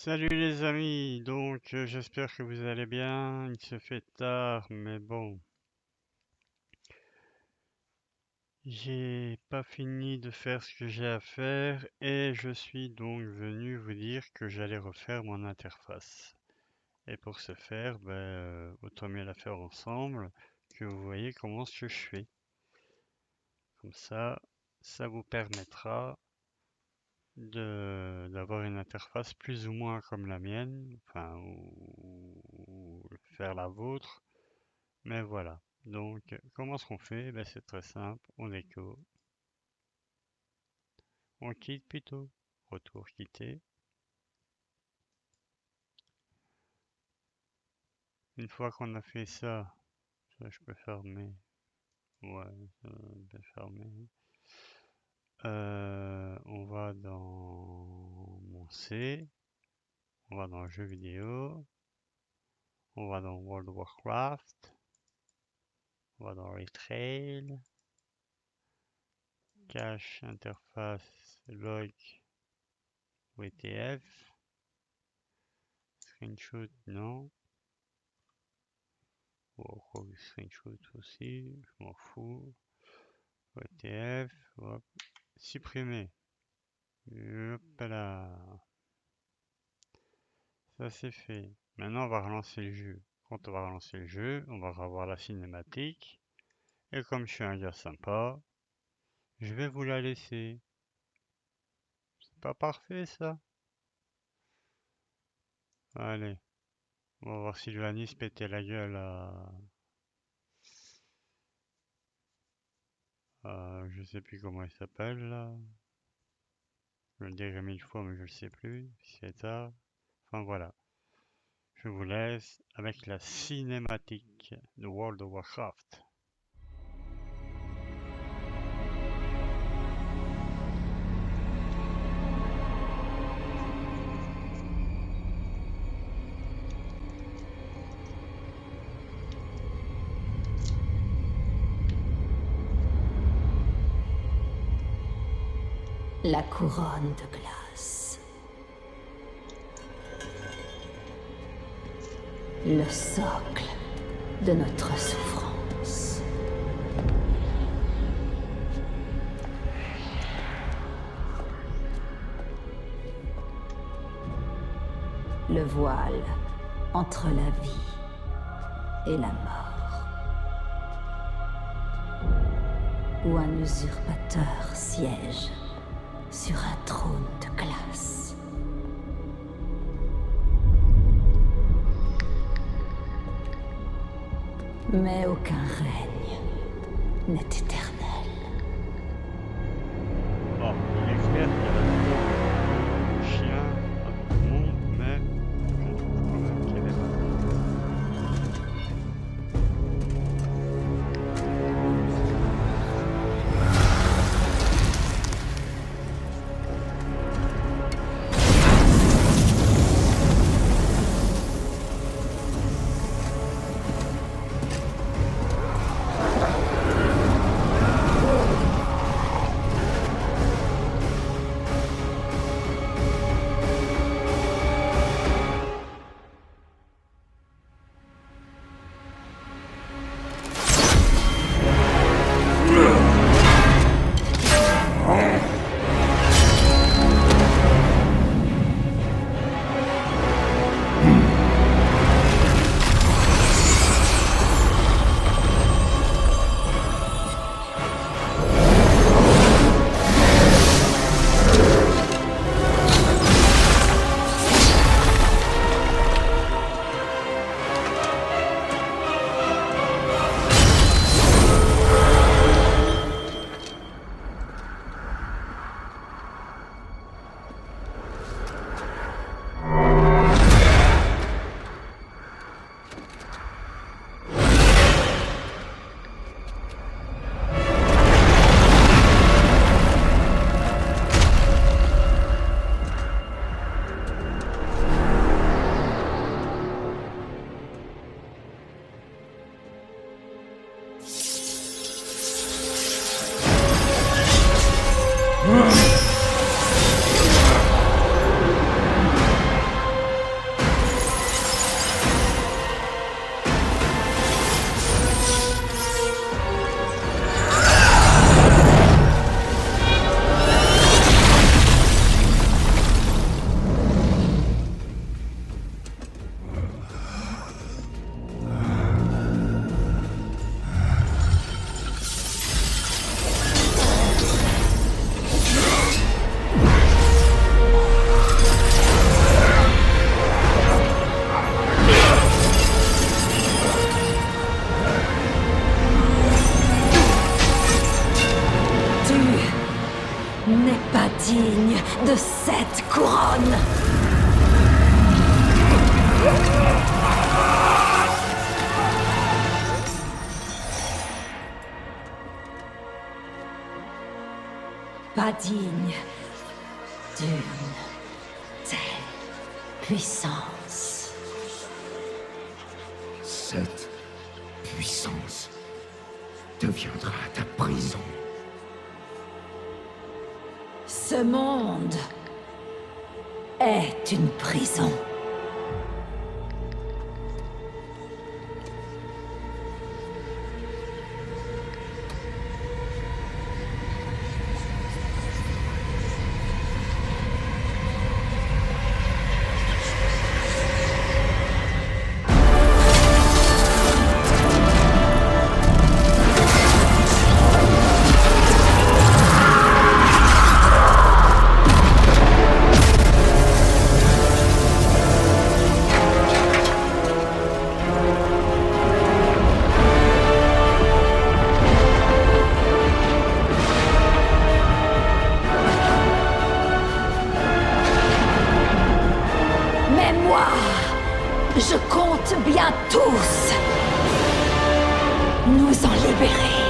Salut les amis, j'espère que vous allez bien, il se fait tard mais bon, j'ai pas fini de faire ce que j'ai à faire et je suis donc venu vous dire que j'allais refaire mon interface. Et pour ce faire, autant mieux la faire ensemble, que vous voyez comment ce que je fais. Comme ça vous permettra d'avoir une interface plus ou moins comme la mienne, enfin, ou faire la vôtre. Mais voilà. Comment est-ce qu'on fait? Ben, c'est très simple. On écho. On quitte plutôt. Retour quitter. Une fois qu'on a fait ça je peux fermer. Ouais, ça, je peux fermer. On va dans mon C. On va dans jeux vidéo. On va dans World of Warcraft. On va dans Retail. Cache, interface, log, WTF. Screenshot, non. Bon, screenshot aussi, je m'en fous. WTF, hop, supprimer. Hop là. Ça c'est fait. Maintenant on va relancer le jeu. Quand on va relancer le jeu, on va revoir la cinématique. Et comme je suis un gars sympa, je vais vous la laisser. C'est pas parfait ça? Allez, on va voir Sylvanis péter la gueule je sais plus comment il s'appelle là. Je le dirai mille fois mais je le sais plus. C'est ça. Enfin voilà. Je vous laisse avec la cinématique de World of Warcraft. La couronne de glace. Le socle de notre souffrance. Le voile entre la vie et la mort. Où un usurpateur siège sur un trône de glace. Mais aucun règne n'est éternel. Oh, il est clair qu'il y a le chien à tout le monde, mais je trouve quand même qu'elle est bonne. pas digne de cette couronne. Pas digne d'une telle puissance. Cette puissance deviendra ta prison. Ce monde est une prison. Mais moi, je compte bien tous nous en libérer.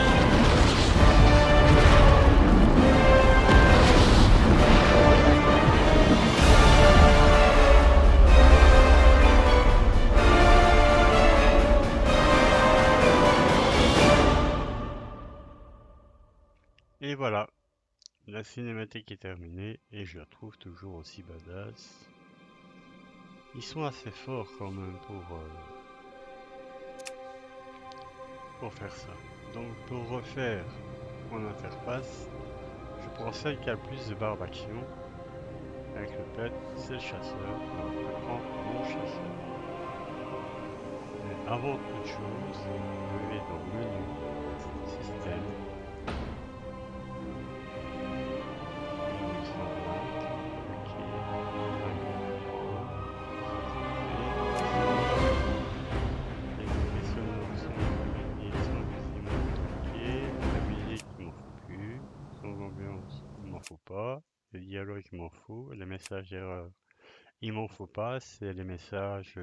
Et voilà, la cinématique est terminée et je la trouve toujours aussi badass. Ils sont assez forts quand même pour faire ça. Donc pour refaire mon interface, je prends celle qui a le plus de barres d'action. Avec le pet, c'est le chasseur. Donc je prends mon chasseur. Mais avant toute chose, je vais dans menu, système, 1925, ok, les effets sonores sont réglés sans quasiment cliquer, la musique il m'en faut plus, son ambiance il m'en faut pas, le dialogue il m'en faut, les messages d'erreur il m'en faut pas, c'est les messages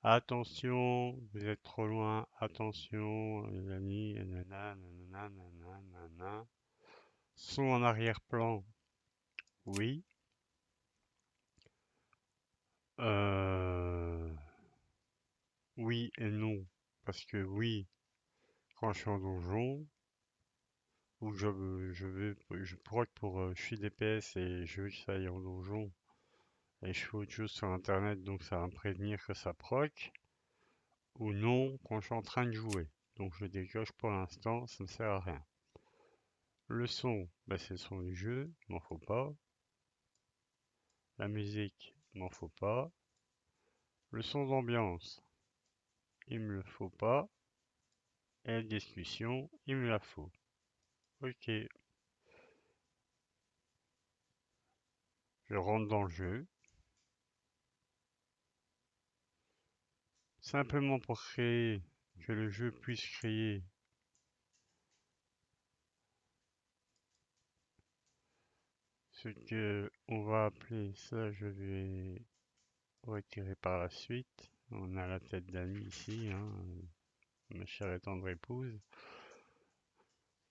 attention, vous êtes trop loin, attention, nanani, nanana, nanana, nanana, nanana. Son en arrière-plan, oui. Euh, oui et non. Parce que oui, quand je suis en donjon, ou je proc pour, je suis DPS et je veux que ça aille en donjon, et je fais autre chose sur internet, donc ça va me prévenir que ça proc, ou non, quand je suis en train de jouer. Donc je décoche pour l'instant, ça ne sert à rien. Le son, bah, c'est le son du jeu, il m'en faut pas. La musique, il m'en faut pas. Le son d'ambiance, il me le faut pas. Et la discussion, il me la faut. Ok, je rentre dans le jeu. Simplement pour créer, que le jeu puisse créer ce que on va appeler, ça je vais retirer par la suite. On a la tête d'Annie ici, hein, ma chère et tendre épouse,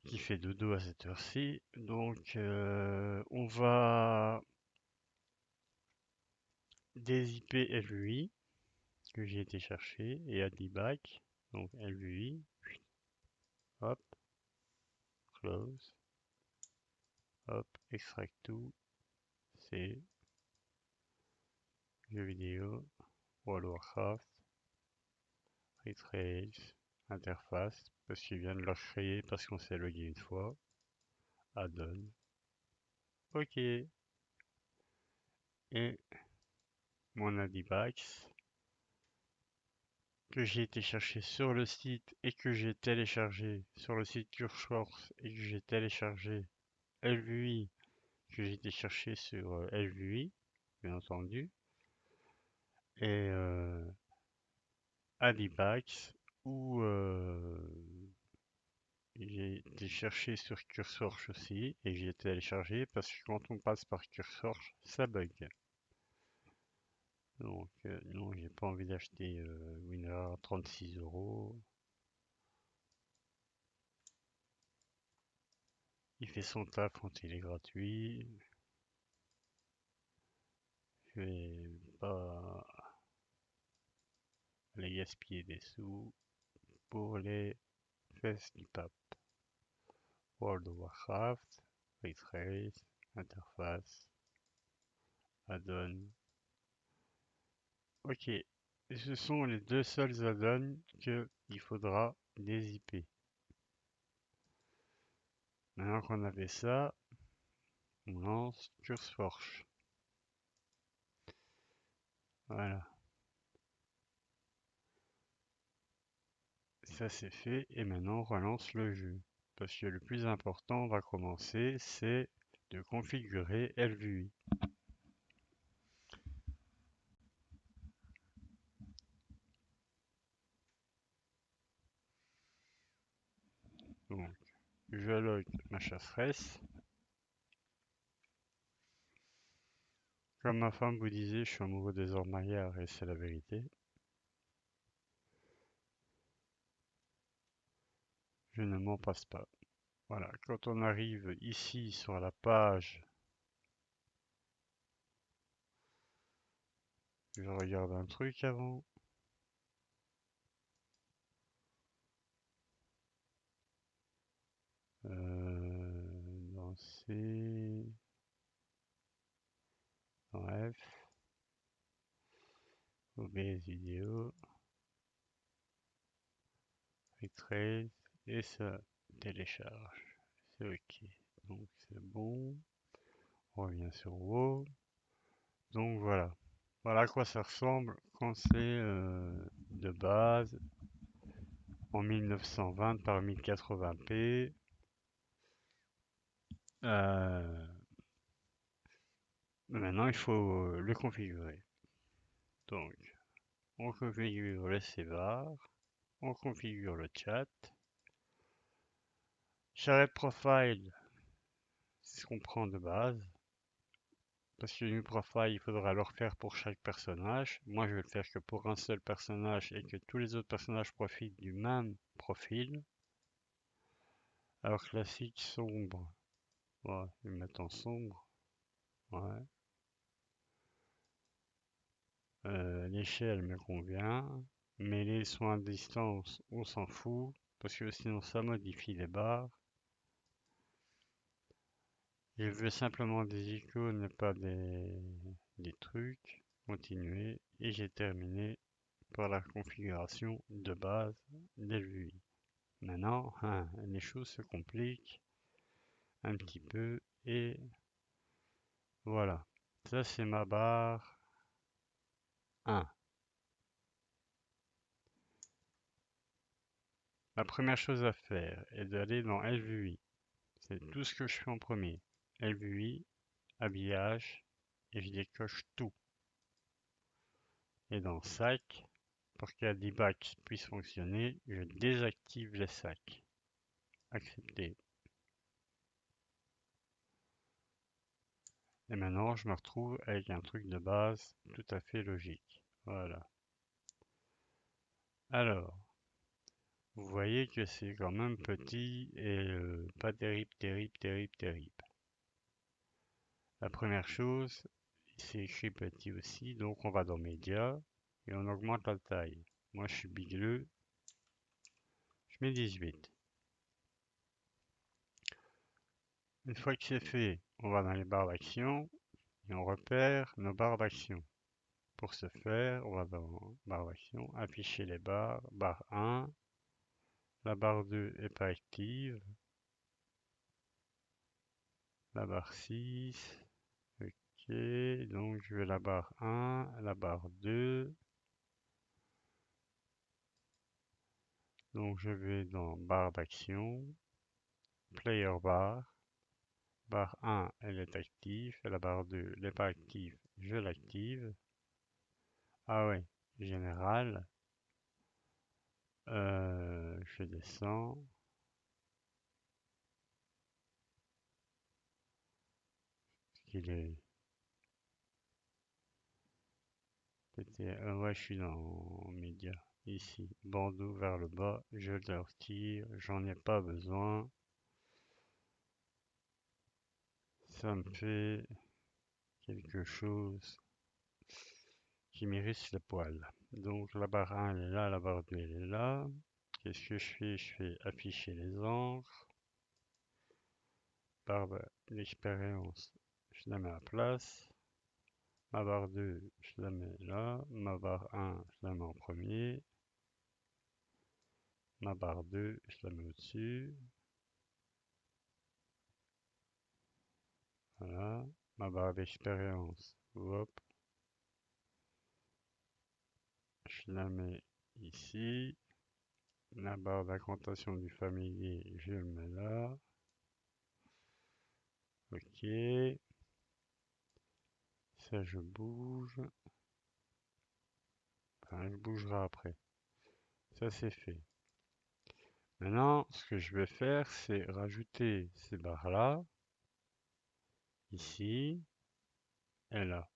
qui fait dodo à cette heure-ci. Donc on va des IP LUI que j'ai été chercher et à debug. Donc LUI, hop, close, hop, extract to, c'est jeux vidéo, World of Warcraft, Retrace, interface, parce qu'il vient de le créer parce qu'on s'est logué une fois, add-on, ok, et mon Adibax que j'ai été chercher sur le site et que j'ai téléchargé sur le site CureSource et que j'ai téléchargé LVI que j'ai été chercher sur LVI bien entendu et Adibax ou j'ai été chercher sur CurseForge aussi et j'ai téléchargé parce que quand on passe par CurseForge, ça bug. Donc non, j'ai pas envie d'acheter Winner à 36 €. Il fait son taf quand il est gratuit. Je vais pas aller gaspiller des sous pour les fesses du pape. World of Warcraft, Ray-Trace, interface, add-on. Ok, ce sont les deux seuls add-ons qu'il faudra dézipper. Maintenant qu'on a fait ça, on lance CurseForge. Voilà, ça c'est fait et maintenant on relance le jeu. Parce que le plus important, on va commencer, c'est de configurer LVUI. Donc, je log ma chasseresse. Comme ma femme vous disait, je suis amoureux des ormaillards et c'est la vérité. Je ne m'en passe pas. Voilà, quand on arrive ici sur la page, je regarde un truc avant. Dans C, dans F, OBS vidéo, Retrace, et ça télécharge. C'est ok. Donc c'est bon. On revient sur WoW. Donc voilà. Voilà à quoi ça ressemble quand c'est de base en 1920 par 1080p. Maintenant, il faut le configurer. Donc, on configure le CVAR, on configure le chat. Shared Profile, c'est ce qu'on prend de base. Parce que New Profile, il faudra le refaire pour chaque personnage. Moi, je vais le faire que pour un seul personnage et que tous les autres personnages profitent du même profil. Alors, classique, sombre. Ouais, je vais mettre en sombre. Ouais. L'échelle me convient. Mais les soins à distance, on s'en fout. Parce que sinon, ça modifie les barres. Je veux simplement des icônes, pas des trucs. Continuer. Et j'ai terminé par la configuration de base des LUI. Maintenant, hein, les choses se compliquent un petit peu et voilà. Ça, c'est ma barre 1. La première chose à faire est d'aller dans LVUI. C'est tout ce que je fais en premier. LVUI, habillage, et je décoche tout. Et dans sac, pour que la debug puisse fonctionner, je désactive les sacs. Accepter. Et maintenant, je me retrouve avec un truc de base tout à fait logique. Voilà. Alors, vous voyez que c'est quand même petit et pas terrible, terrible, terrible, terrible. La première chose, c'est écrit petit aussi, donc on va dans Média et on augmente la taille. Moi, je suis bigleux, je mets 18. Une fois que c'est fait, on va dans les barres d'action et on repère nos barres d'action. Pour ce faire, on va dans barre d'action, afficher les barres, barre 1, la barre 2 est pas active, la barre 6, ok, donc je vais la barre 1, la barre 2, donc je vais dans barre d'action, player bar, barre 1 elle est active, et la barre 2 elle n'est pas active, je l'active. Ah ouais, général, je descends, qu'il est? Ouais, je suis dans médias. Ici, bandeau vers le bas, je le retire, j'en ai pas besoin. Ça me fait quelque chose qui m'irrisse le poil. Donc la barre 1 elle est là, la barre 2 elle est là. Qu'est-ce que je fais? Je fais afficher les encres. Barre d'expérience, je la mets à place. Ma barre 2, je la mets là. Ma barre 1, je la mets en premier. Ma barre 2, je la mets au-dessus. Voilà. Ma barre d'expérience, hop, je la mets ici. La barre d'incantation du familier, je le mets là. Ok. Ça, je bouge. Enfin, je bougerai après. Ça, c'est fait. Maintenant, ce que je vais faire, c'est rajouter ces barres-là, ici et là.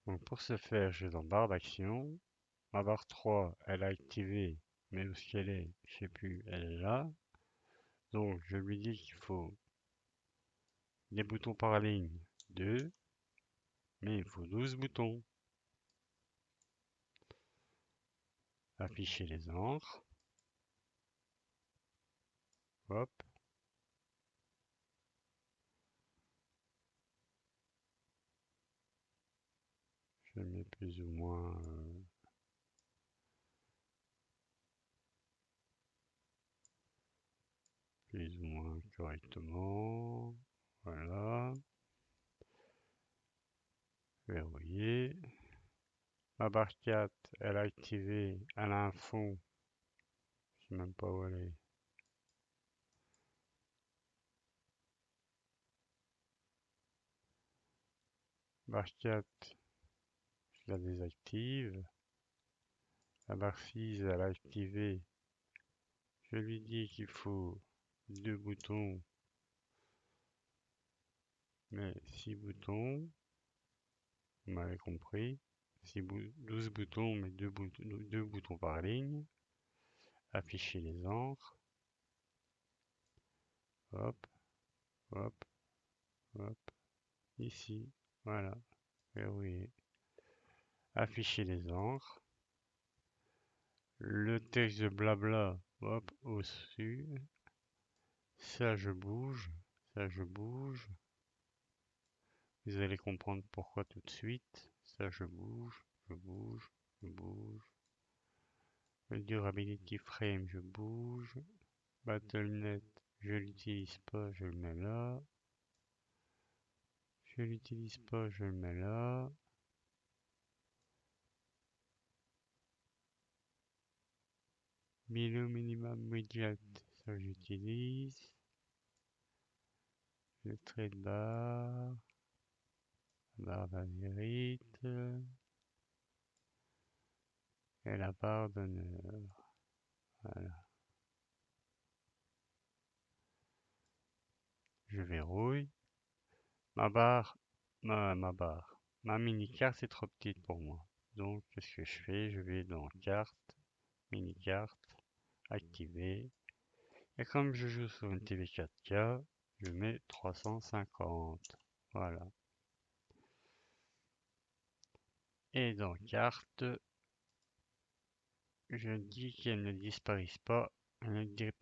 Donc, pour ce faire, je vais dans barre d'action. Ma barre 3, elle a activé, mais où est-ce qu'elle est? Je sais plus, elle est là. Donc, je lui dis qu'il faut des boutons par ligne, 2, mais il faut 12 boutons. Afficher les encres. Hop. Je mets plus ou moins correctement. Voilà. Verrouillé. Ma barre 4, elle a activé, elle a un fond. Je sais même pas où elle est. Barre 4, je la désactive. La barre 6, elle a activé. Je lui dis qu'il faut 2 boutons, mais 6 boutons. Vous m'avez compris. 12 boutons, mais 2 boutons par ligne. Afficher les encres. Hop, hop, hop. Ici, voilà. Verrouillé. Afficher les encres. Le texte de blabla, hop, au-dessus. Ça, je bouge. Ça, je bouge. Vous allez comprendre pourquoi tout de suite. Ça, je bouge, je bouge, je bouge. Le durability frame, je bouge. BattleNet, je l'utilise pas, je le mets là. Je l'utilise pas, je le mets là. Below minimum widget, ça j'utilise. Le trait de barre. La barre d'Azerite. Et la barre d'honneur. Voilà. Je verrouille. Ma barre, ma mini-carte est trop petite pour moi. Donc, qu'est-ce que je fais? Je vais dans carte, mini-carte, activer. Et comme je joue sur une télé 4K, je mets 350. Voilà. Et dans carte, je dis qu'elle ne disparaisse pas,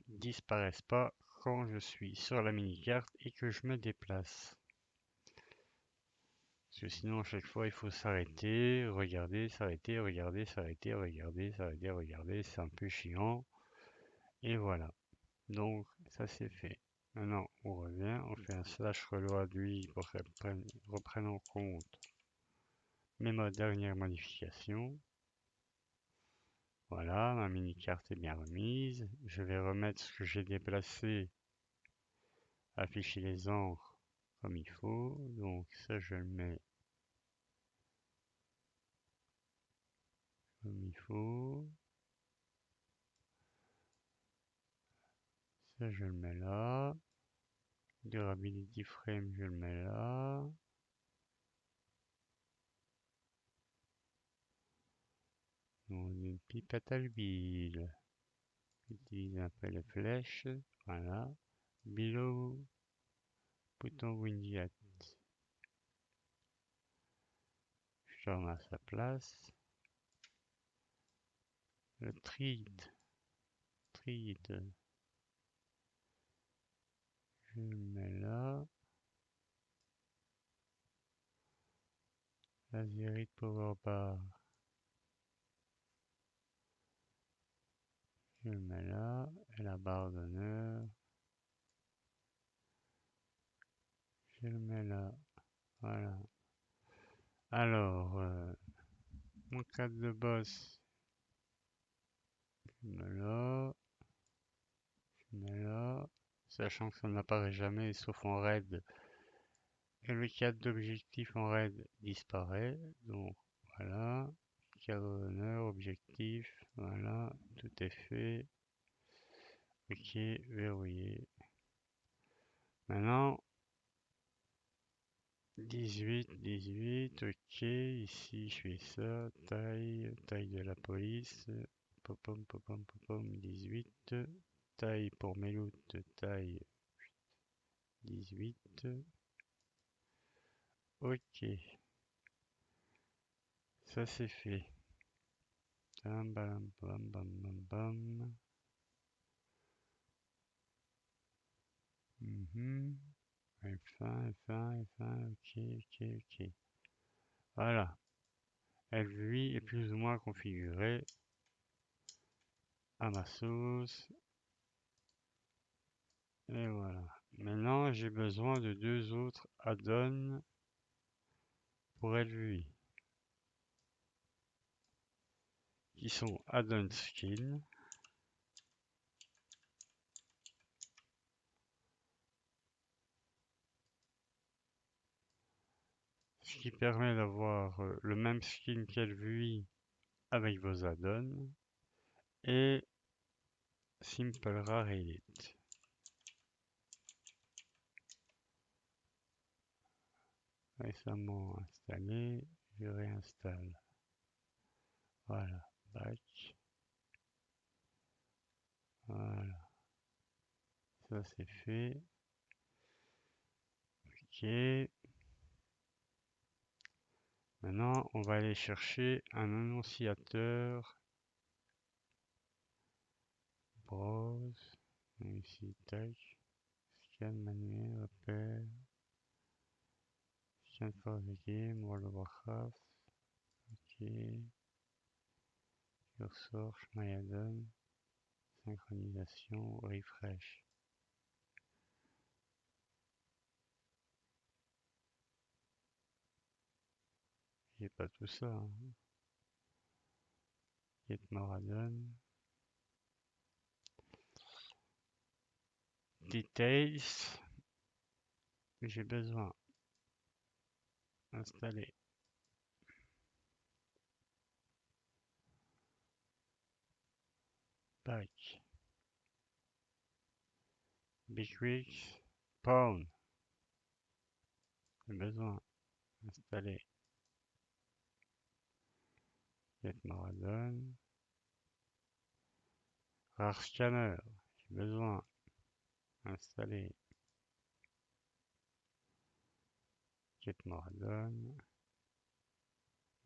disparaissent pas quand je suis sur la mini-carte et que je me déplace. Parce que sinon, à chaque fois, il faut s'arrêter, regarder, s'arrêter, regarder, s'arrêter, regarder, s'arrêter, regarder. C'est un peu chiant. Et voilà. Donc, ça c'est fait. Maintenant, on revient, on fait un slash reload lui pour qu'elle reprenne en compte mes dernières modifications. Voilà, ma mini-carte est bien remise. Je vais remettre ce que j'ai déplacé, afficher les encres comme il faut. Donc, ça, je le mets comme il faut. Ça, je le mets là. Durability frame, je le mets là. Une pipette à l'huile. Utilise un peu les flèches. Voilà. Below. Bouton widget. Je remets à sa place. Le treat. Je le mets là. La Zerite Power Bar. Je le mets là. Et la barre d'honneur. Je le mets là. Voilà. Alors, mon cadre de boss. Je le mets là. Je le mets là. Sachant que ça n'apparaît jamais sauf en raid. Et le cadre d'objectif en raid disparaît. Donc, voilà. Cadre d'honneur, objectif. Voilà. Tout est fait. Ok, verrouillé. Maintenant, 18, ok, ici je fais ça, taille de la police, popom, popom, popom, 18, taille pour mes loots, taille 18, ok, ça c'est fait, bam, bam, bam, bam, bam, bam, F1, ok, voilà, LVI est plus ou moins configuré à ma sauce. Et voilà. Maintenant, j'ai besoin de deux autres add-ons pour LVI, qui sont add-on skin, ce qui permet d'avoir le même skin qu'LVI avec vos add-ons, et Simple Rare Elite. Récemment installé, je réinstalle. Voilà, back. Voilà, ça c'est fait. Ok. Maintenant, on va aller chercher un annonciateur. Browse. Ici, tac. Scan manuel, repère. Scan for the game, World of Warcraft. Ok. Cursor, my add-on. Synchronisation, refresh. J'ai pas tout ça. Hein. Get more add-on. Details. J'ai besoin. Installer. Pack. Bigwix. Pawn. J'ai besoin. Installer. Get more add-on. Rare scanner. J'ai besoin. Installer. Get more add-on.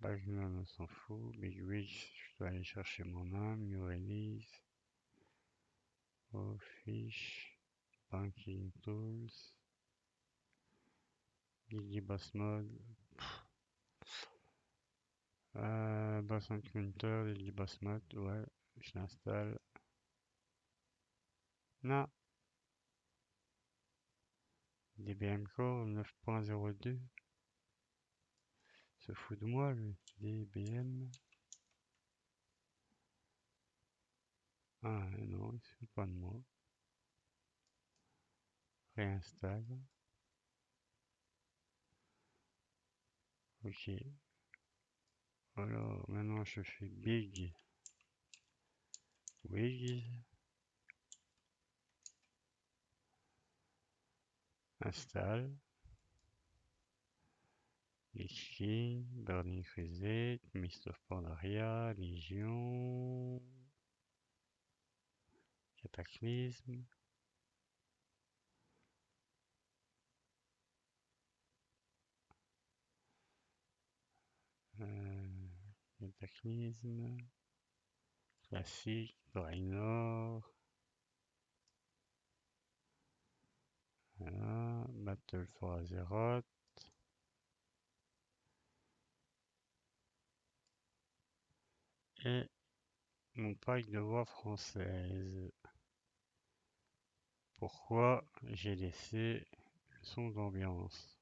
Background, on s'en fout. Bigwix, je dois aller chercher mon âme. New release. Oh, fiche. Banking tools. Gilly boss mode. Boss encounter, Gilly boss mode. Ouais, je l'installe. Non. DBM Core 9.02. Se fout de moi, lui. DBM. Ah, non, il se fout pas de moi. Réinstalle. Ok. Alors, maintenant, je fais Big Wigs. Installe. Lich King, Burning Crusade, Mist of Pandaria, Légion, Cataclysme. Cataclysme, classique, Draenor. Voilà, Battle for Azeroth. Et mon pack de voix française. Pourquoi j'ai laissé le son d'ambiance?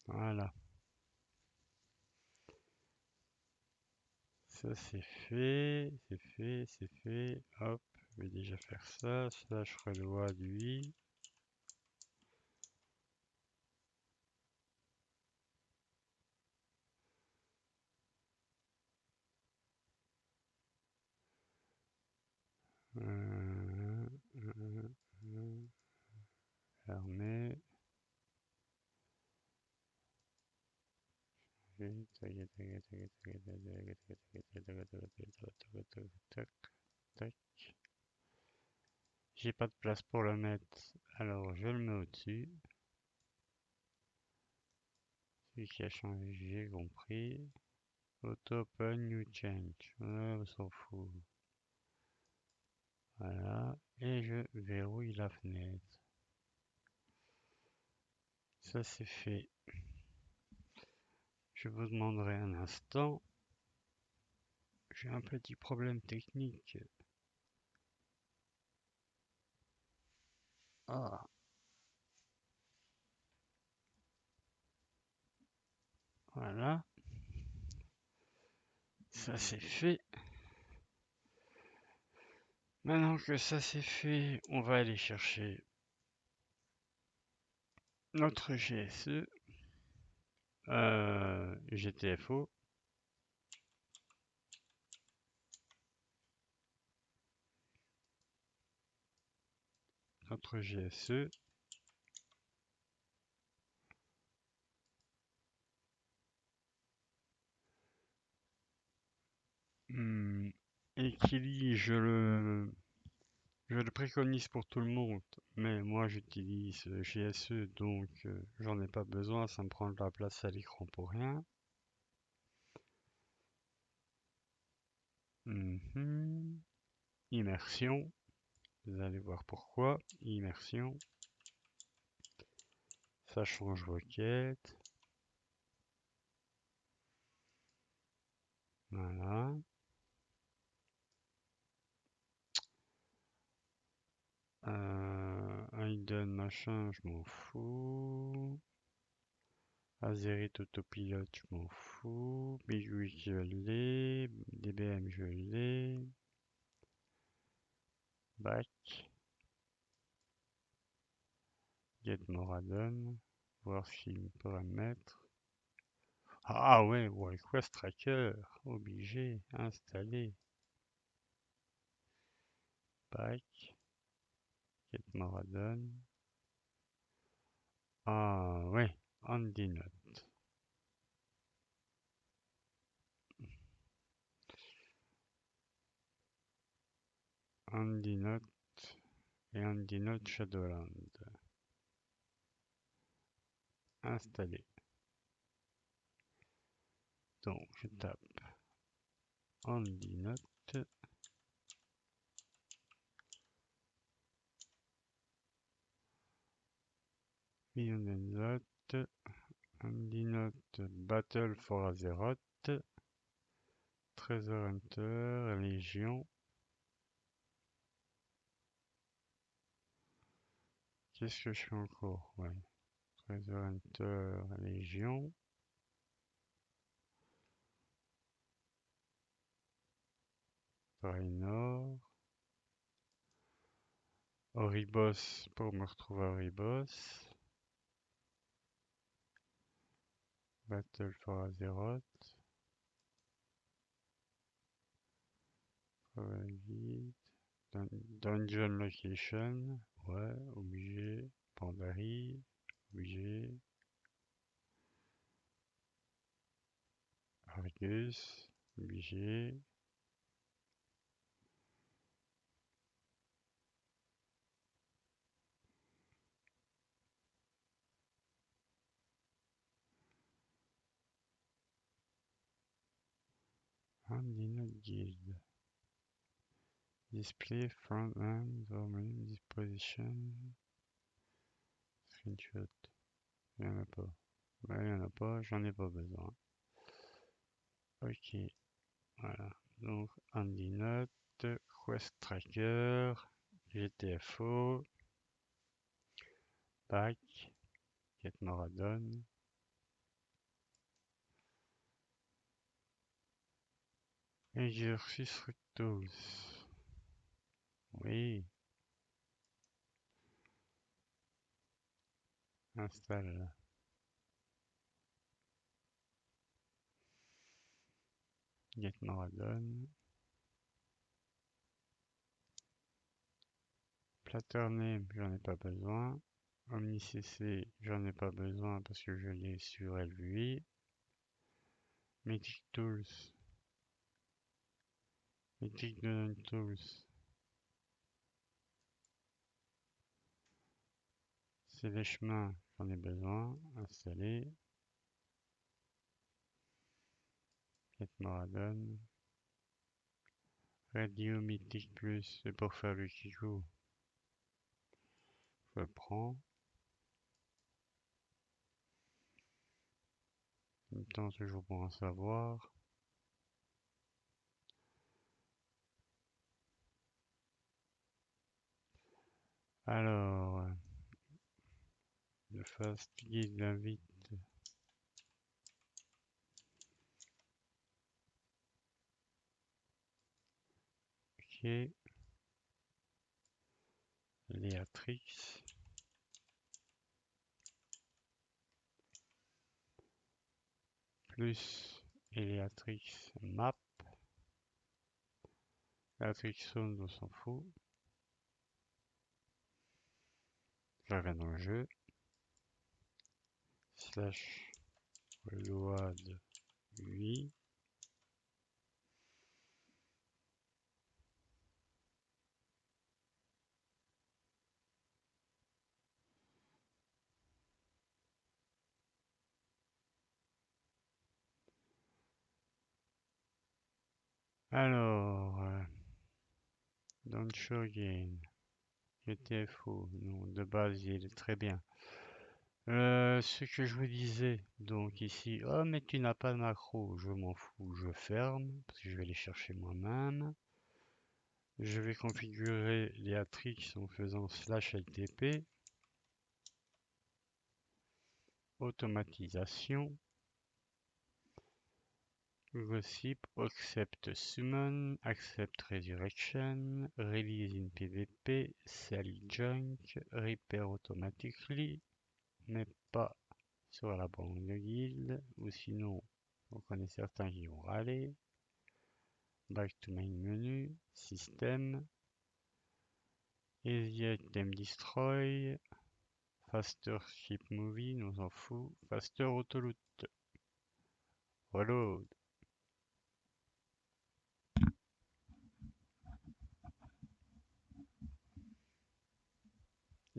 Voilà. Ça c'est fait, c'est fait, c'est fait. Hop, je vais déjà faire ça. Slash reload lui. Fermer. Tac. J'ai pas de place pour le mettre, alors je le mets au-dessus. Celui qui a changé, j'ai compris. Auto open new change. Ouais, on s'en fout. Voilà. Et je verrouille la fenêtre. Ça c'est fait. Je vous demanderai un instant. J'ai un petit problème technique. Ah. Voilà. Ça c'est fait. Maintenant que ça c'est fait, on va aller chercher notre GSE. GTFO. Notre GSE. Equili, je le préconise pour tout le monde, mais moi j'utilise GSE, donc j'en ai pas besoin, ça me prend de la place à l'écran pour rien. Immersion, vous allez voir pourquoi. Immersion, ça change vos quêtes. Voilà. Hidden machin, je m'en fous. Azeroth autopilote, je m'en fous. Big Wig, je l'ai. DBM, je l'ai. Back. Get Moradon. Voir s'il pourrait me mettre. Ah ouais, Quest Tracker. Obligé. Installé. Back. Get Moradon. Ah ouais. Andy Note. Andy Note et Andy Note Shadowland. Installé. Donc je tape Andy Note. Million Note. Andy Note Battle for Azeroth. Treasure Hunter, Légion. Qu'est-ce que je fais encore? Ouais. Treasure Hunter, Légion. Draenor. Oribos pour me retrouver à Oribos. Battle for Azeroth. Guide. Dungeon Location. Ouais, obligé. Pandarie, obligé. Argus, obligé. Handinot Guild. Display front end, disposition. Screenshot. Il n'y en a pas. Ouais, il n'y en a pas, j'en ai pas besoin. Ok, voilà. Donc, Handinot, Quest Tracker, GTFO, Pack, Get Moradon. Exercice fructose. Oui, installe. Get Moradon. Platter name, j'en ai pas besoin. OmniCC, j'en ai pas besoin parce que je l'ai sur LVI. Metric Tools. Metric Design Tools. C'est les chemins, j'en ai besoin. Installer. Get Moradon. Radio Mythic Plus, c'est pour faire le Kiku. Je le prends. En même temps, toujours pour en savoir. Alors, le fast guide invite. Ok. Léatrix. Plus Léatrix map. Léatrix zone, on s'en fout. Je reviens dans le jeu. Slash load 8. Alors, don't show again. GTFO, non, de base il est très bien. Ce que je vous disais, donc ici, oh mais tu n'as pas de macro, je m'en fous, je ferme, parce que je vais les chercher moi-même. Je vais configurer les Atrix en faisant /ltp, automatisation, gossip, accept summon, accept resurrection, release in PvP, sell junk, repair automatically, mais pas sur la banque de guild, ou sinon, on connaît certains qui vont râler. Back to main menu, système, easy item destroy, faster ship moving, on s'en fout, faster autoloot, reload.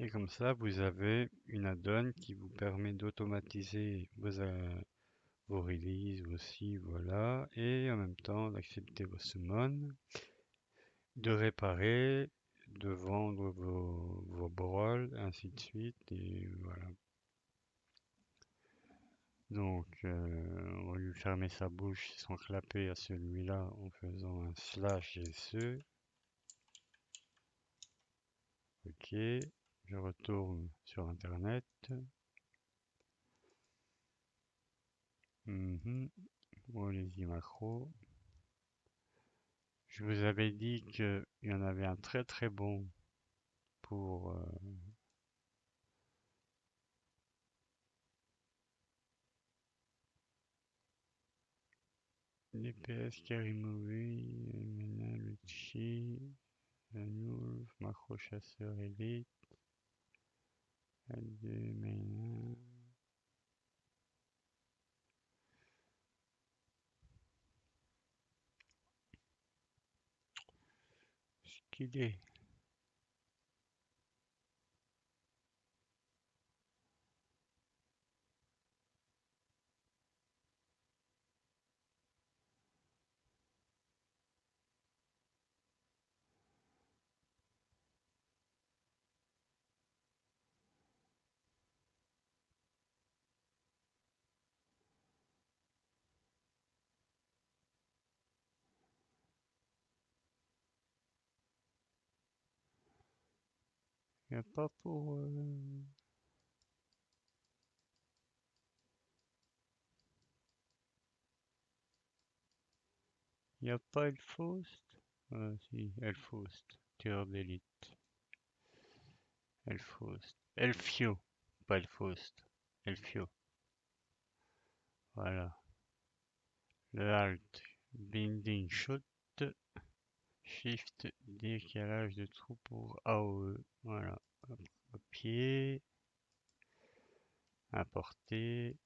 Et comme ça, vous avez une add-on qui vous permet d'automatiser vos releases aussi, voilà, et en même temps d'accepter vos summons, de réparer, de vendre vos brawls, ainsi de suite, et voilà. Donc, on va lui fermer sa bouche sans clapper à celui-là en faisant un /GSE. Ok, je retourne sur Internet. Bon, les macros. Je vous avais dit qu'il y en avait un très très bon pour DPS, carry movie, Luchi, Macro chasseur élite. L2, mais... Ce qu'il est. Y a pas pour... Y a pas Elfaust? Ah si, Elfaust. Tireur d'élite. Elfaust. Elfio. Pas Elfaust. Elfio. Voilà. Le Alt. Binding Shot. Shift. Décalage de trou pour AOE. Voilà. Copier. Importer.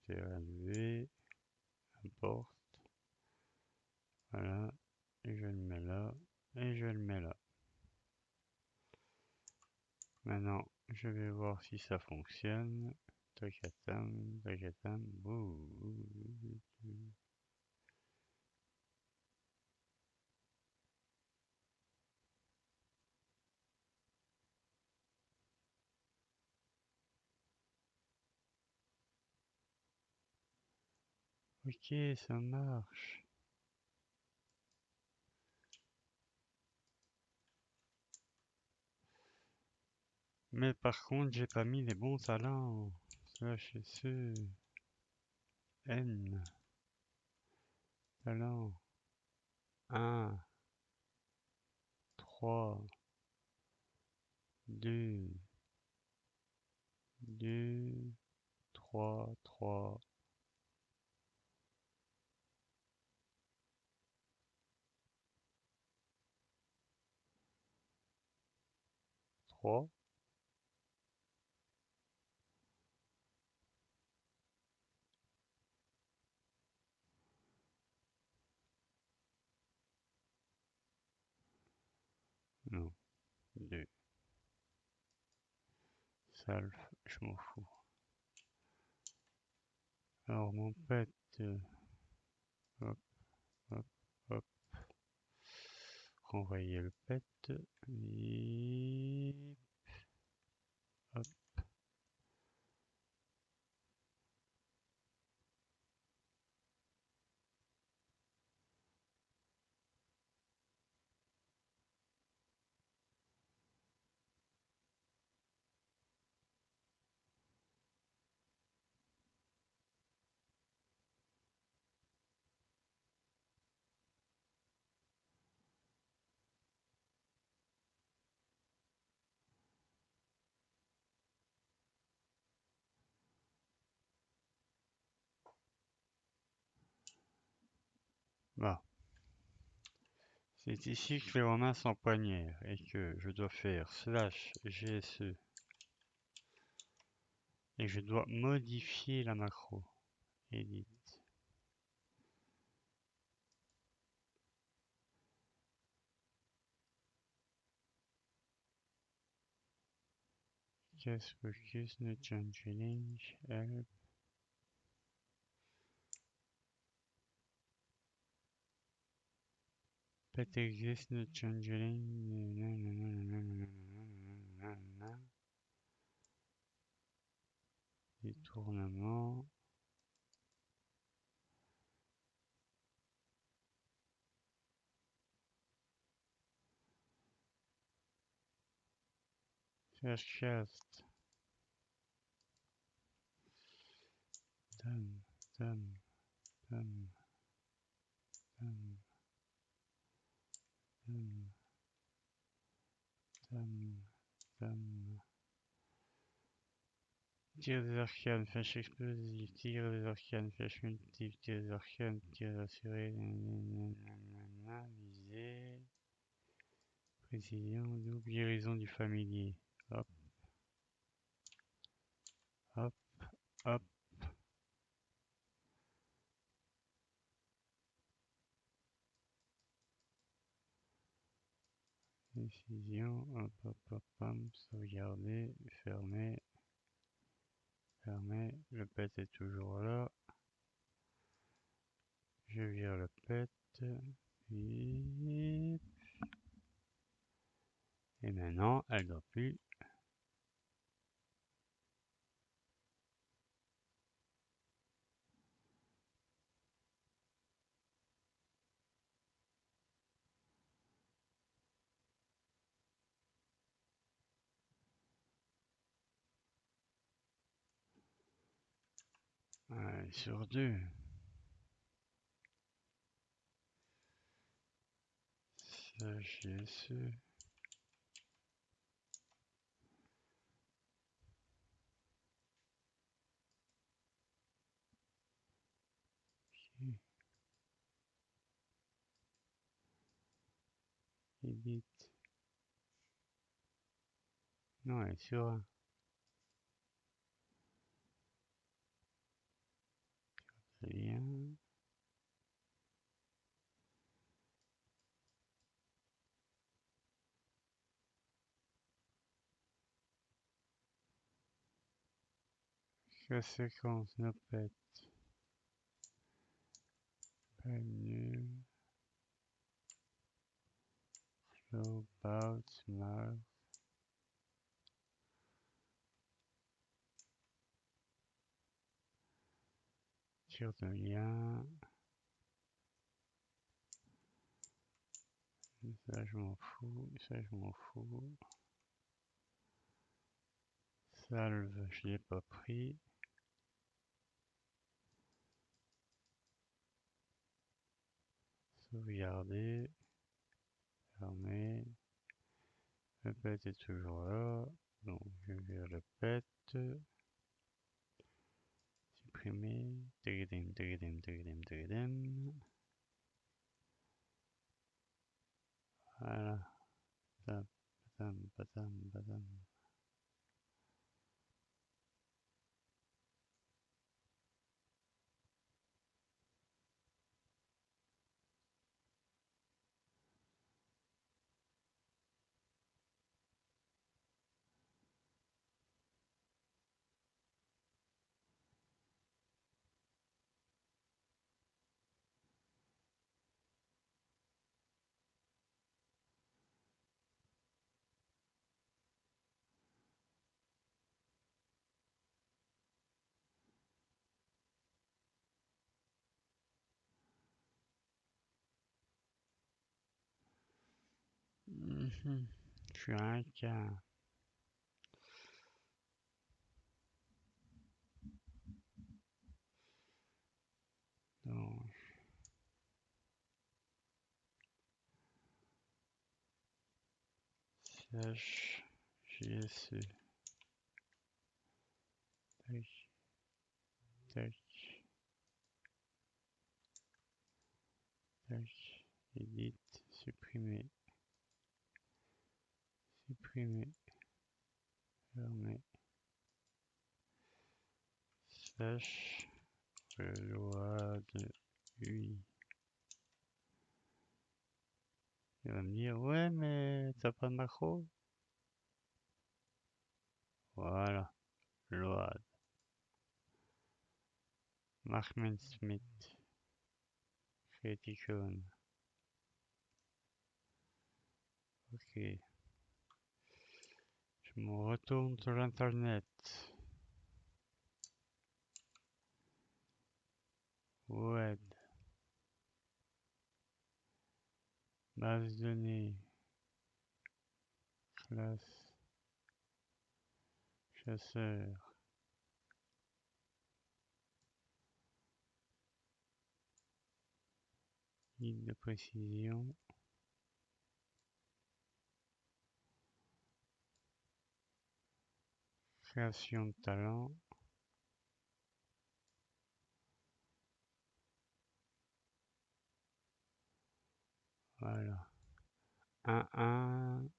Élevé. Importe. Voilà. Et je le mets là. Et je le mets là. Maintenant, je vais voir si ça fonctionne. Tacatam, tacatam. Ok, ça marche. Mais par contre, j'ai pas mis les bons talents. Slash SE. N. Talent. 1. 3. 2. 2. 3. 3. 3. Non. 2. Salve, je m'en fous. Alors mon pet. Hop, hop, hop. Renvoyer le pet. Et... hop. Bah. C'est ici que les Romains s'empoignèrent et que je dois faire slash GSE et je dois modifier la macro. Edit. Cast focus, no change link, help. Pet exist, no change link. Détournement. Slash cast. Done, done, done, done, done, done, done. Tir des arcanes, flèche explosive, tir des arcanes, flèche multiple, tir des arcanes, tir assuré, visée, précision, double guérison du familier. Hop. Hop, hop. Décision, hop, hop, hop, hop, sauvegarder, fermer, fermer. Le pet est toujours là. Je vire le pet. Et maintenant, elle doit plus. Sur deux. Ça, j'ai ce. Edit. Non, elle est sur un. Bien. Que séquence, no pet. Pas nul. Slow, bout, smart. Tire de lien. Ça, je m'en fous. Ça, je m'en fous. Salve, je l'ai pas pris. Sauvegarder. Fermer. Le pet est toujours là. Donc, je vais le pet. Supprimer. Tegedim, tegedim, tegedim, tegedim. Voilà. Patam, patam, patam, patam. Je suis à un quart. Donc, slash JSE. Tac, tac, tac. Edit, supprimer, supprimer, fermer. Slash reload UI. Il va me dire, ouais, mais t'as pas de macro? Voilà, load. Markman Smith. Create icon. Ok. Je me retourne sur l'internet. Web. Base de données. Classe. Chasseur. Guide de précision. Création de talent. Voilà. 1,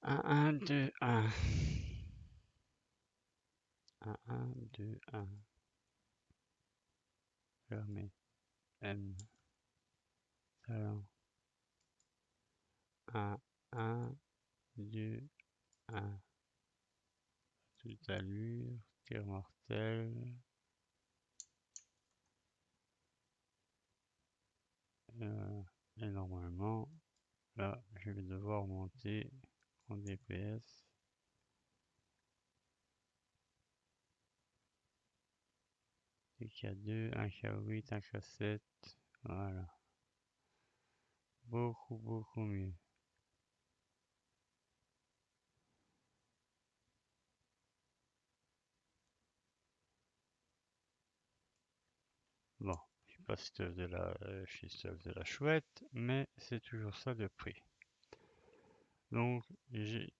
1, 2, 1. 1, 1, 2, 1. Fermé. M. Talent. 1, 1, 2, 1. Toute allure. Tir mortel. Et normalement, là, je vais devoir monter en DPS. Un K2, un K8, un K7. Voilà. Beaucoup mieux. Bon, je suis pas stuff de la, je suis stuff de la chouette, mais c'est toujours ça de prix. Donc, j'ai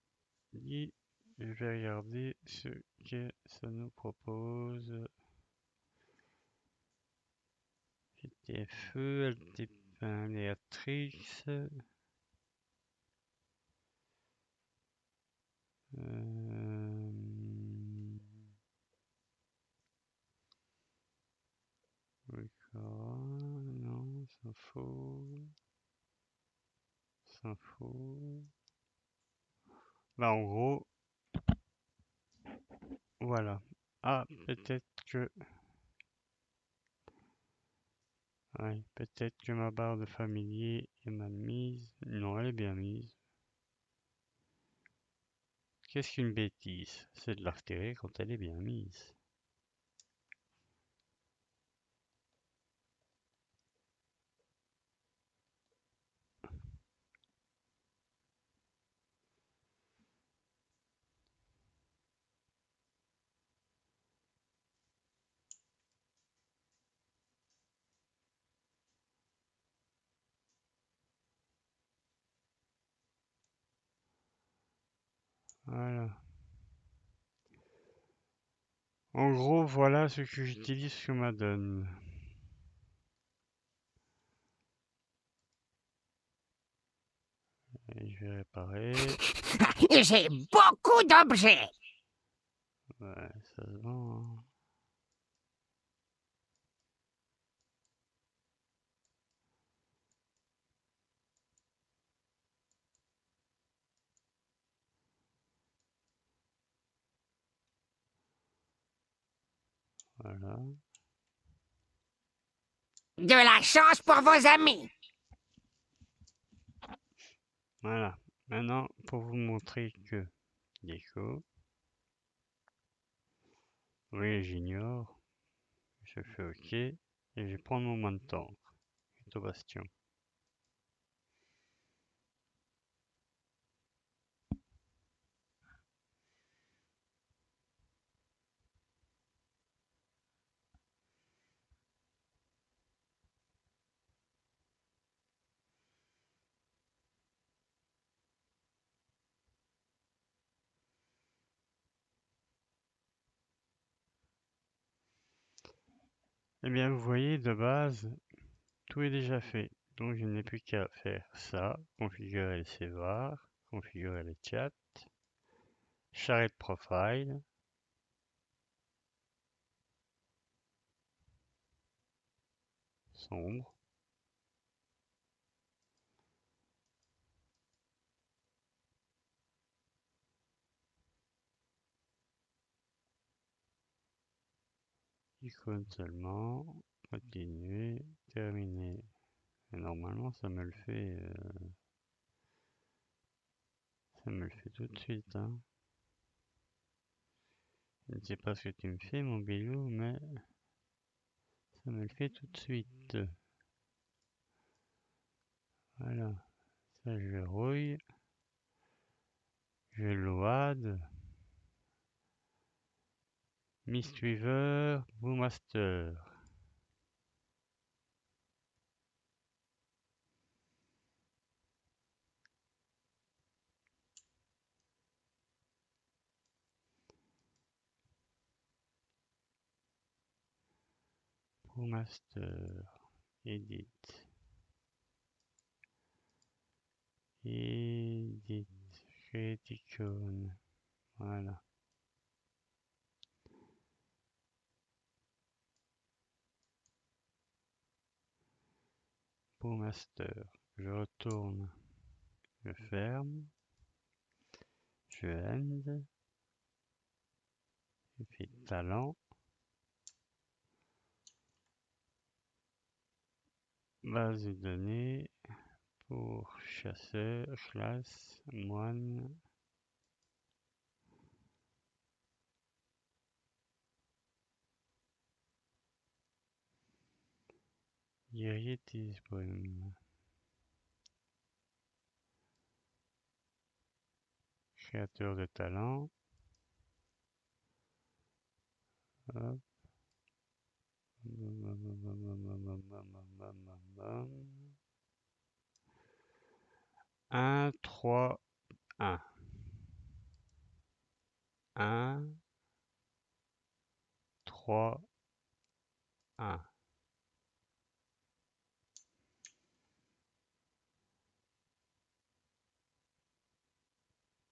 dit, je vais regarder ce que ça nous propose. GTFE, LTP, Aléatrix. Non, s'en fout. S'en fout. Là, en gros, voilà. Ah, peut-être que... Ouais, peut-être que ma barre de familier est mal mise. Non, elle est bien mise. Qu'est-ce qu'une bêtise? C'est de la retirer quand elle est bien mise. Voilà. En gros, voilà ce que j'utilise sur ma donne. Et je vais réparer. J'ai beaucoup d'objets. Ouais, ça se vend, hein. Voilà. De la chance pour vos amis. Voilà. Maintenant, pour vous montrer que déco. Oui, j'ignore. Je fais OK. Et je vais prendre mon moins de temps. Au bastion. Eh bien, vous voyez, de base, tout est déjà fait. Donc, je n'ai plus qu'à faire ça, configurer les sévars, configurer les chats, charrette profile, sombre, icône seulement, continuer, terminer. Et normalement, ça me le fait tout de suite, hein. Je ne sais pas ce que tu me fais, mon bilou, mais ça me le fait tout de suite. Voilà. Ça, je verrouille. Je load. Mistweaver, Brewmaster. Brewmaster. Edit. Edit. Create icon. Voilà. master. Je retourne, je ferme, je end, je fais talent, base de données pour chasseur, classe, moine, guerrier Tisbrume, créateur de talent, hop. 1, 3, 1. 1, 3, 1.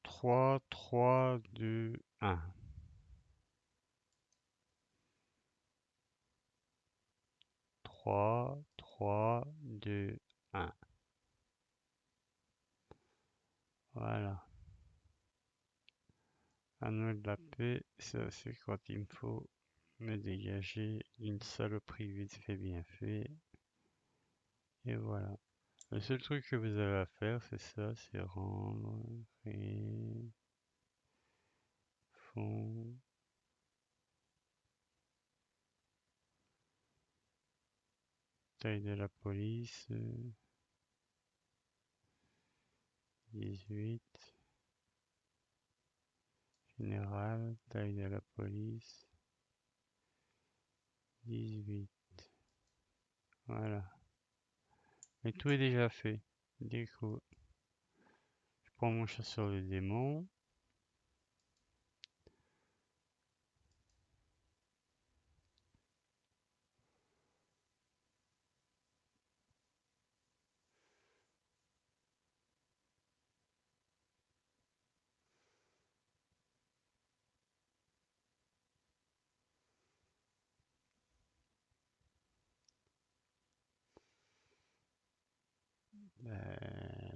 3, 3, 2, 1. 3, 3, 2, 1. Voilà. Anneau de la paix, ça c'est quand il me faut me dégager d'une saloperie vite fait bien fait. Et voilà. Le seul truc que vous avez à faire, c'est ça, c'est rendre, créer, fond, taille de la police, 18, général, taille de la police, 18. Voilà. Et tout est déjà fait. Du coup, je prends mon chasseur de démons.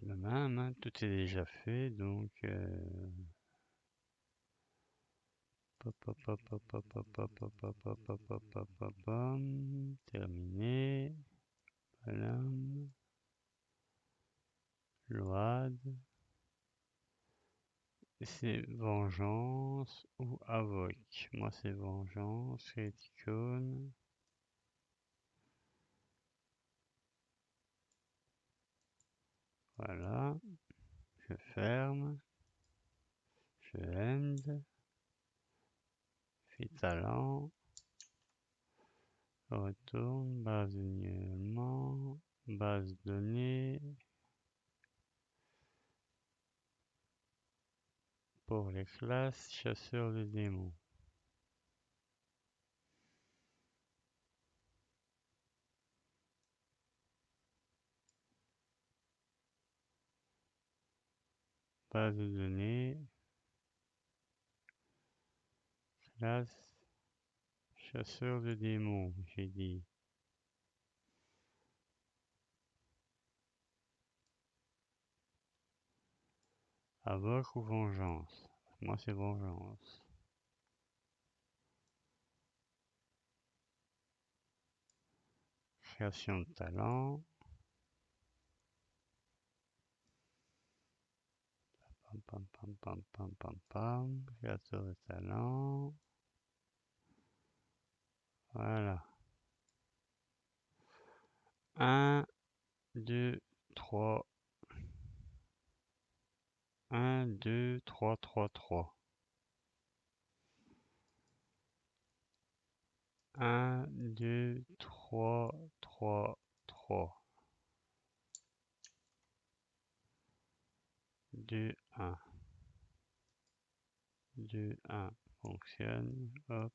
Le même, hein, tout est déjà fait, donc pop, pop, pop, pop, pop, pop, pop, pop, pop, pop, pop, pop, pop, pop, pom. Terminé. Voilà. Load. C'est vengeance ou avoc. Moi c'est vengeance, icône. Voilà. Je ferme. Je end. Fais talent. Retourne. Base de nivellement. Base de données. Pour les classes, chasseur de démons. Base de données. Classe. Chasseur de démons, j'ai dit. Avoc ou vengeance? Moi c'est vengeance. Création de talent. Pam pam pam pam pam pam pam. Créateur de talent. Voilà. 1, 2, 3. 1, 2, 3, 3, 3. 1, 2, 3, 3, 3. 2, 1. 2, 1. Fonctionne. Hop.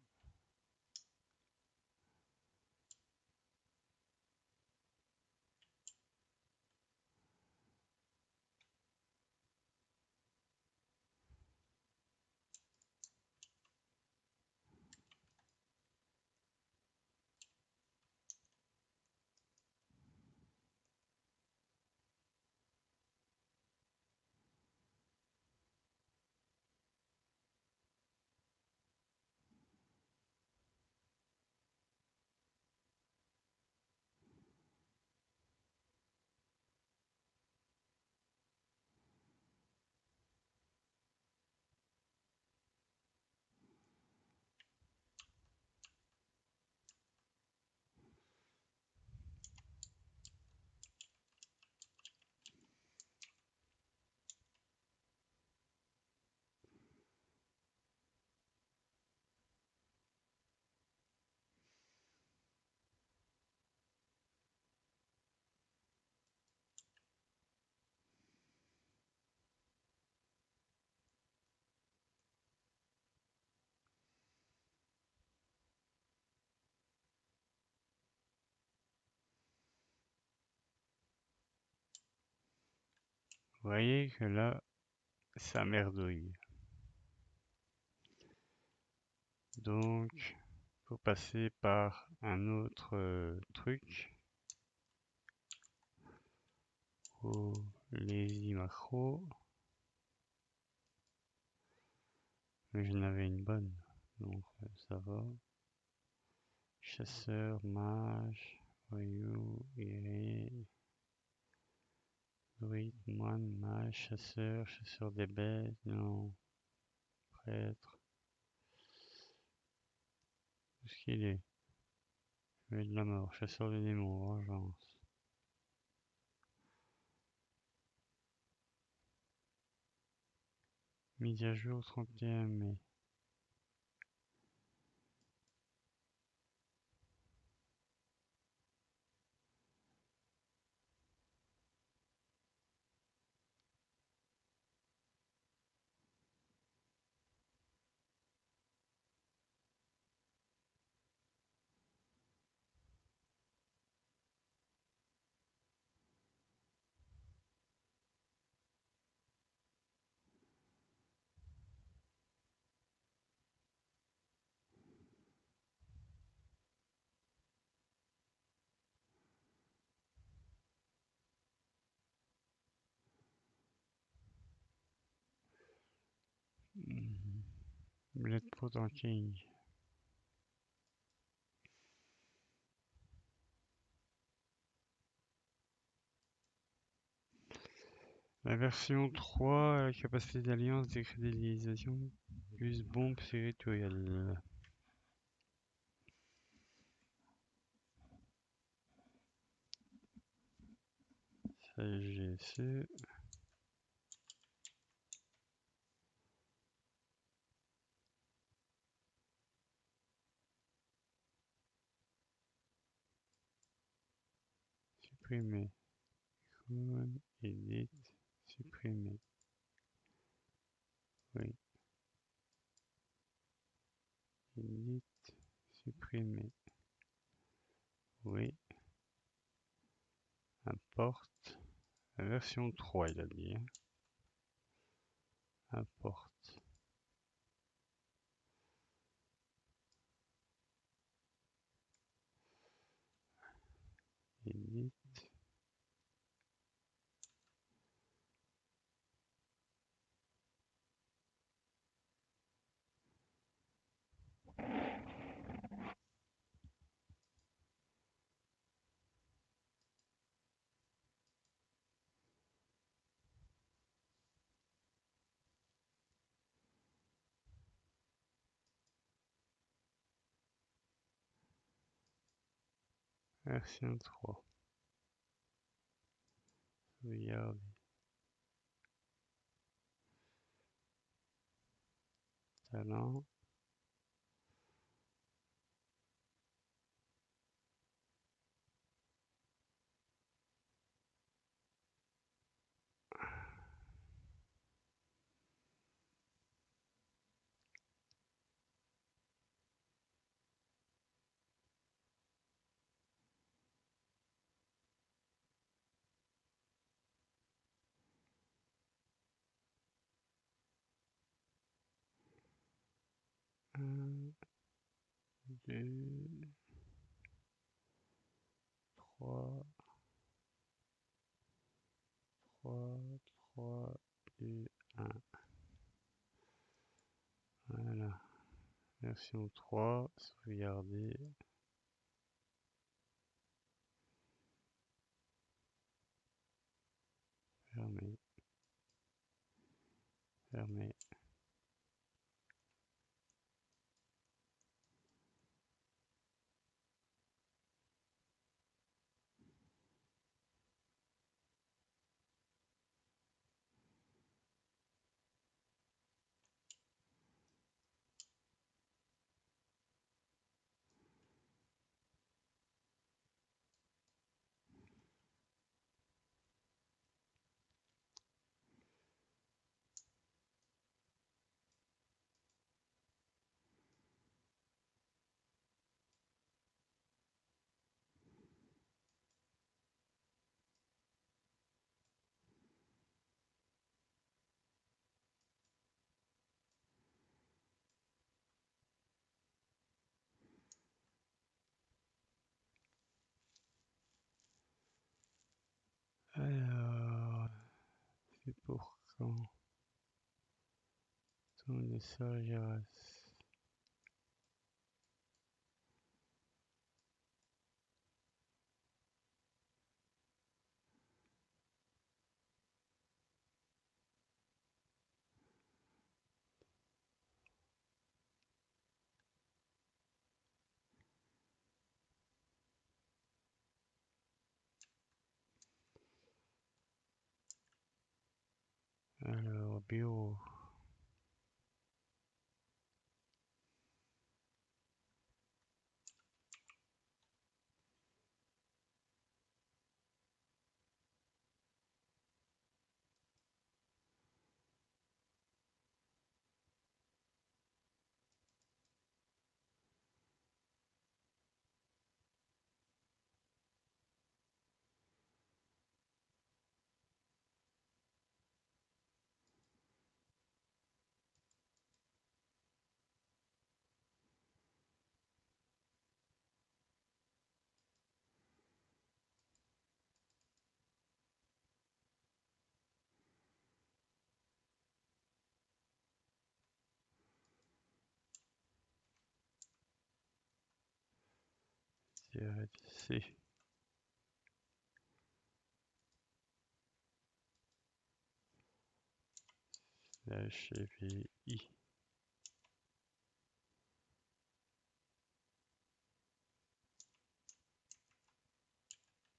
Vous voyez que là, ça merdouille. Donc, faut passer par un autre truc. Oh, lazy macro. Mais j'en avais une bonne. Donc, ça va. Chasseur, mage, voyou, guerrier. Druide, moine, mage, chasseur, chasseur des bêtes, non. Prêtre. Où est-ce qu'il est? Chevalier de la mort, chasseur de démons, vengeance. Mise à jour 31 mai. Blade Pro King. La version 3 a la capacité d'alliance, décrédibilisation, plus bombe territoriale. SGC. Supprimer. Clone, edit, supprimer. Oui. Edit, supprimer. Oui. Importe. La version 3, il a dit. Hein. Importe. Edit. Version 3. Regarde. Talent. Un, deux, trois, trois, trois, deux, un. Voilà. Version 3, sauvegarder. Fermer. Fermer. de Sargeras. Alors, bureau. C. HVI.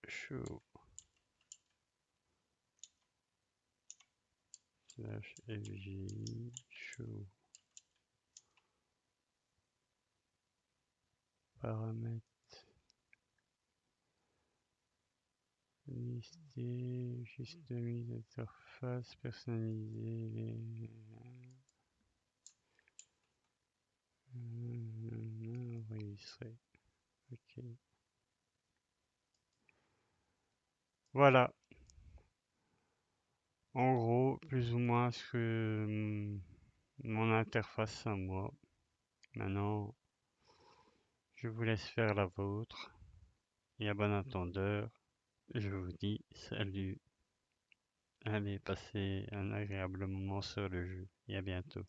Show. FJ show. Paramètres. Lister, customise interface, personnaliser les... enregistrer. Ok. Voilà. En gros, plus ou moins ce que mon interface à moi. Maintenant, je vous laisse faire la vôtre. Et à bon entendeur, je vous dis salut. Allez, passez un agréable moment sur le jeu et à bientôt.